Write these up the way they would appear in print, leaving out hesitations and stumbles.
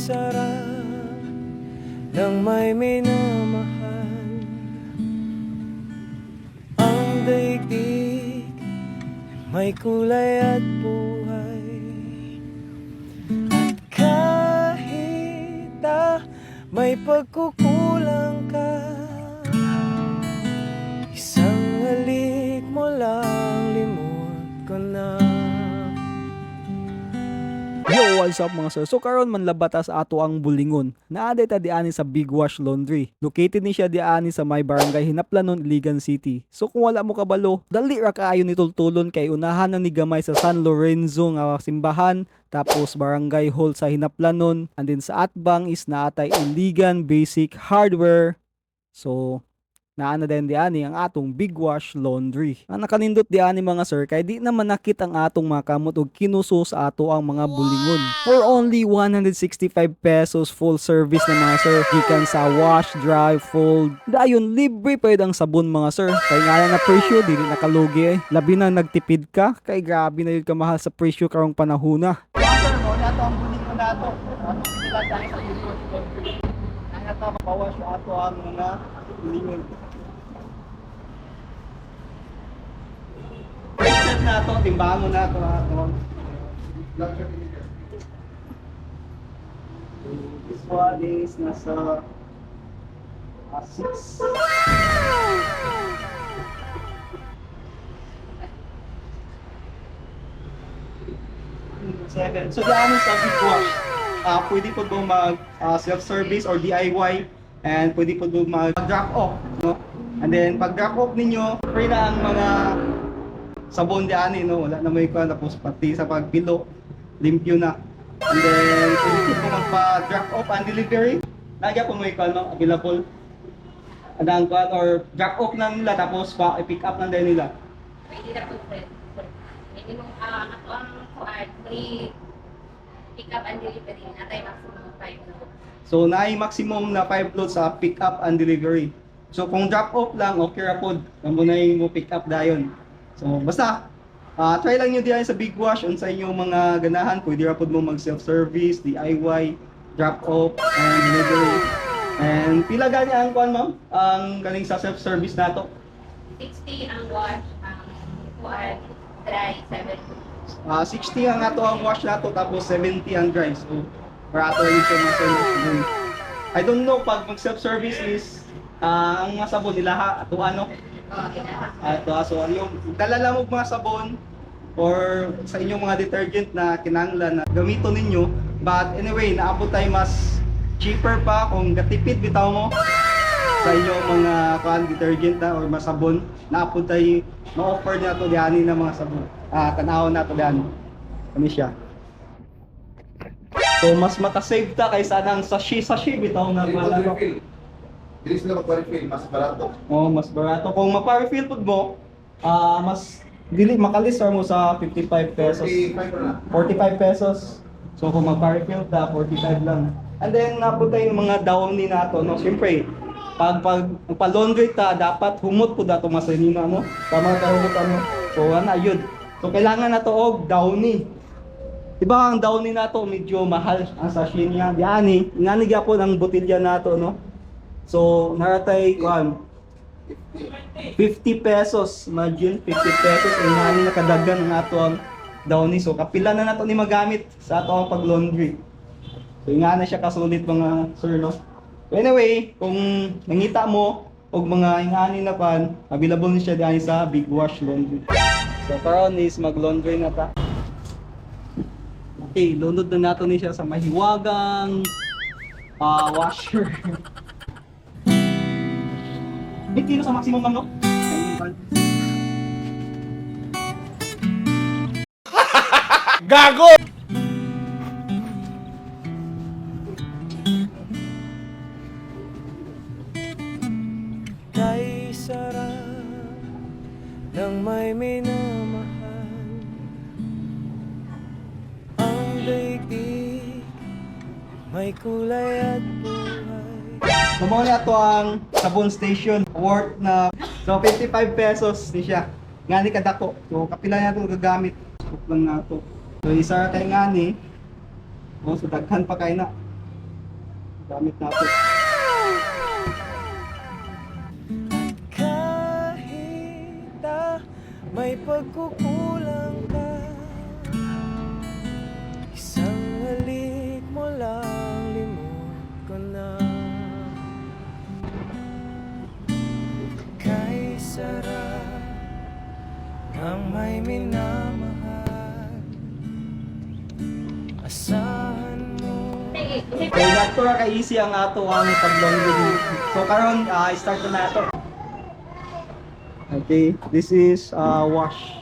sarap ng may minamahal. Ang daigdig may kulay at buhay. At kahit may pagkukulang ka, isang halik mo lang limot ko na. Yo, what's up mga sir? So karon man labata sa ato ang Bulingon. Naaday ta diani sa Big Wash Laundry. Located ni siya diani sa may barangay Hinaplanon, Iligan City. So kung wala mo kabalo, dali ra kaayo ni tultulon kay unahan na ni gamay sa San Lorenzo nga simbahan, tapos barangay hall sa Hinaplanon, and then sa atbang is naatay Iligan Basic Hardware. So naana din diani ang atong Big Wash Laundry. Ang nakanindot diani mga sir kay di naman nakit ang atong mga kamot og kinuso sa ato ang mga bulingon. For only 165 pesos full service na mga sir. Gikan sa wash, dry, fold. Dayon libre pa ang sabon mga sir. Kay nga na presyo dili nakalugi eh. Labi na nagtipid ka kay grabe na yun kamahal sa presyo karong panahona. Sir, mo na ito ang bulingon na ito. Sila tayo sa bulingon. Kaya ito mabawas yung ato ang mga bulingon. First step na ito, timbangon na ito. This one is nasa 6. So daan sa Big Wash, pwede po doon mag self-service or DIY, and pwede po doon mag drop off, no? And then pag drop off ninyo, free na ang mga sabon diyan, no? Wala na may kuha, tapos pati sa pagpilo, limpyo na. And then pwede po magpa-drop off and delivery. Nagya po may kuha, no? Available. Adang kuha or drop off na nila, tapos i-pick up na din nila. Pwede na po, friend. Pwede mo, ato ang kuhaan, free pick up and delivery, natay maximum 5 na. So naay maximum na 5 loads sa pick up and delivery. So kung drop off lang, okay ra pod. Kamo na mo pick up dayon. So basta try lang niyo diyan sa Big Wash on sa inyong mga ganahan. Pwede ra pod mo mag self-service, DIY, drop off and delivery. And pila gani ang kuan ma'am? Ang kaning sa self-service nato? 60 ang wash, ang kuhaan, dry, 7. 60 ang ato ang wash nato, tapos 70 ang dry. So para ato yung mga service. I don't know pag mag self-service is ang mga sabon nila ato ano? Ito, so yung dalala mo mga sabon or sa inyong mga detergent na kinahanglan na gamiton ninyo, but anyway naabot tayo mas cheaper pa kung gatipid bitaw mo sa inyong mga detergent na or mga sabon, naabot tayo ma-offer niya to diani ng mga sabon. Tanawon na to diani. Kami siya. So mas makasave ta kaysa nang sashi bitaw na wala. Dili sila mag-refill, mas barato. Oh, mas barato. Kung mapa-refill pud mo, mas dili makalis mo sa 55 pesos. 45 na. 45 pesos. So kung magpa-refill ta, 45 lang. And then napunta yung mga downy nato, no. Siyempre, pag pa-laundry ta, dapat humot pud ato masinina mo. Tama ka humot mo. So ana yun. So kailangan nato og downy. Diba ang downy nato medyo mahal ang sachet niya. Diani, ngani gyapon ang botelya nato, no. So, naratay kuan 50 pesos. Imagine 50 pesos ay nani nakadagan ang ato ang downy. So, kapila na nato ni magamit sa ato ang pag-laundry. So, nga na siya kasulit mga sir, no? So, anyway, kung nangita mo og mga ingani na pan, available ni siya diyan sa Big Wash Laundry. So, karon is mag-laundry na ta. Okay, lunod na nato ni siya sa mahiwagang washer. Big kilo sa maximum lang, no? Gago! Kay sarap ng may minamahal. Ang daigdig may kulay at buhay. So mo na to ang sabon station worth na so 55 pesos ni siya. Ngani kadako. So kapila na to gagamit. Scoop lang na to. So isa kay ngani. So daghan pa kay na. gamit natin. Kahit na may pagkukulang ka, isang halik mo lang limot ko na. Kay sarap ng may minamahal, asahan mo. Sige, So not ko ka easy ang ato ang pag-laundry. So karon start na nato. Okay, this is wash.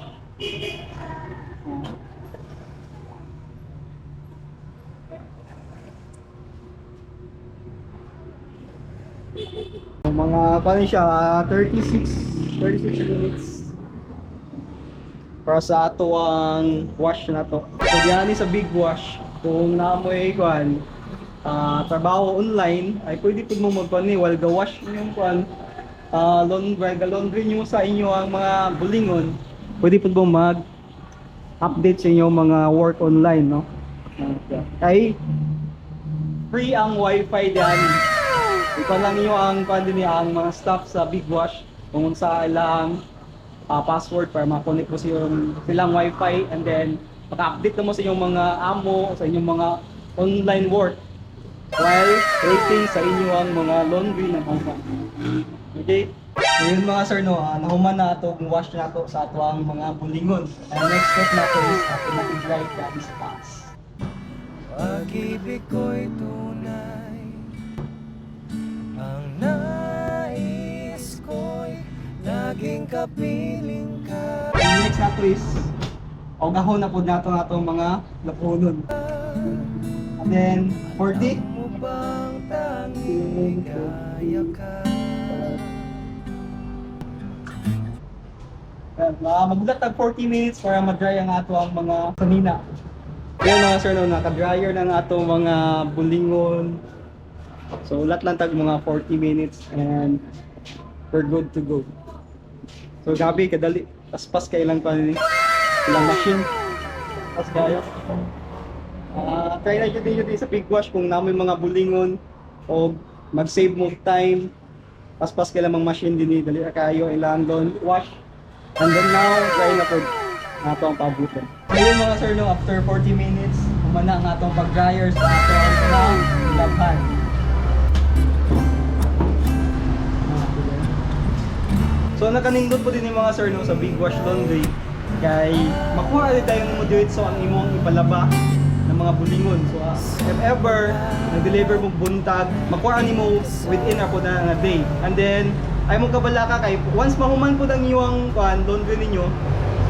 So, mga paano siya, 36 minutes para sa ato ang wash na to. So diyan sa big wash, kung naamoy kuan trabaho online ay pwede pud mo magkuan while ga-wash yung kuan laundry nyo sa inyo ang mga bulingon, pwede pud mo mag-update sa inyo mga work online, no? Ay free ang wifi diyan. Ikaw lang niyo ang kuan din ang mga staff sa big wash kung sa ilang password para ma-connect mo silang wifi, and then maka-update na mo sa inyong mga amo sa inyong mga online work while waiting sa inyo ang mga laundry na mga. Okay? So yun mga sir, no, nahuman na ito kung wash na ito sa ato ang mga bulingon. And next step na ito is automatic dry gamit sa taas. Pag-ibig ko'y tunay, ang nais ko'y laging kapiling ka. And next na ito is ogahon na po nato nga itong mga lapunon. And then 40. Mo bang tanging kaya ka? Magbulat tag 40 minutes para ma-dry ang ato ang mga sanina. Yan mga sir, no, naka-dryer na ang ato mga bulingon. So ulat lang tag mga 40 minutes and we're good to go. So gabi kadali, paspas kay ilang pa ni ilang machine. Pas kayo. Try na yun sa big wash kung namoy mga bulingon o mag-save mo time. Paspas kay lamang machine din dali kayo ilang don wash. And then now, try na po nato ang pabuton. Ngayon mga sir, no, after 40 minutes, umana ang atong pag-dryer sa ato ang labhan. So nakanindot po din yung mga sir, no, sa big wash laundry. Kay makuha rin tayo mo dito so ang imong ipalaba ng mga bulingon. So if ever nag-deliver mo buntag, makuha ni mo within ako na day. And then ay mo kabala ka kay once mahuman po ang iyong laundry ninyo,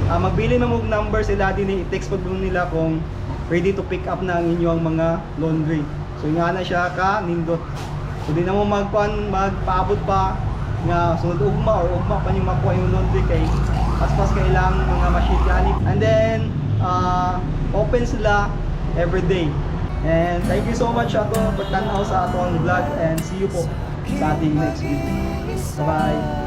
magbili na mo number sila din, i-text po nila kung ready to pick up na ang inyong mga laundry. So nga na siya ka nindot. So di na mo magpaabot pa nga sunod ugma or ugma pa yung makuha yung laundry kay paspas kailang mga machine gani. And then open sila every day. And thank you so much ako pagtanaw sa atong vlog, and see you po sa ating next video. Bye-bye!